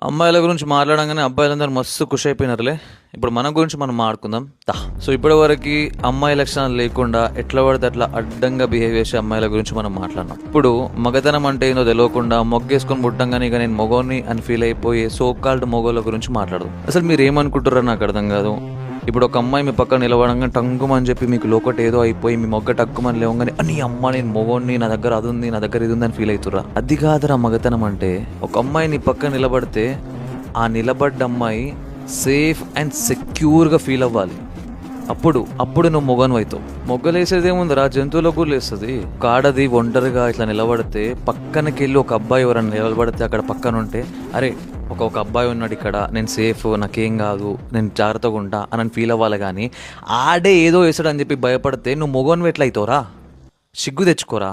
అమ్మాయిల గురించి మాట్లాడంగానే అబ్బాయిలందరూ మస్తు ఖుషి అయిపోయినారులే. ఇప్పుడు మన గురించి మనం మాట్లాడుకుందాం తా. సో ఇప్పటి వరకు అమ్మాయి లక్షణాలు లేకుండా ఎట్లా పడితే అట్లా అడ్డంగా బిహేవ్ చేసే అమ్మాయిల గురించి మనం మాట్లాడినాం. ఇప్పుడు మగతనం అంటే ఏందో తెలియకుండా మొగ్గేసుకొని పుట్టంగానే ఇక నేను మొగోని అని ఫీల్ అయిపోయే సో కాల్డ్ మొగోళ్ళ గురించి మాట్లాడదు. అసలు మీరు ఏమనుకుంటారో నాకు అర్థం కాదు. ఇప్పుడు ఒక అమ్మాయి మీ పక్కన నిలబడంగా టంగుమని చెప్పి మీకు లోకటి ఏదో అయిపోయి మీ మొగ్గ టక్కుమని లేవగానే అని అమ్మ నేను మొగోని, నా దగ్గర అది ఉంది, నా దగ్గర ఇది ఉంది అని ఫీల్ అవుతురా. అది కాదురా మగతనం అంటే. ఒక అమ్మాయి నీ పక్కన నిలబడితే ఆ నిలబడ్డ అమ్మాయి సేఫ్ అండ్ సెక్యూర్గా ఫీల్ అవ్వాలి. అప్పుడు నువ్వు మొగను అవుతావు. మొగ్గలేసేది ఏముందిరా, జంతువులకు కూడా లేస్తుంది. కాడది ఒంటరిగా ఇట్లా నిలబడితే పక్కనకి వెళ్ళి ఒక అబ్బాయి ఎవరైనా నిలబడితే అక్కడ పక్కన ఉంటే అరే ఒక అబ్బాయి ఉన్నాడు ఇక్కడ, నేను సేఫ్, నాకేం కాదు, నేను జాగ్రత్తగా ఉంటా అని ఫీల్ అవ్వాలి. కానీ ఆడే ఏదో వేసాడు అని చెప్పి భయపడితే నువ్వు మొగను ఎట్లా అవుతావురా? సిగ్గు తెచ్చుకోరా.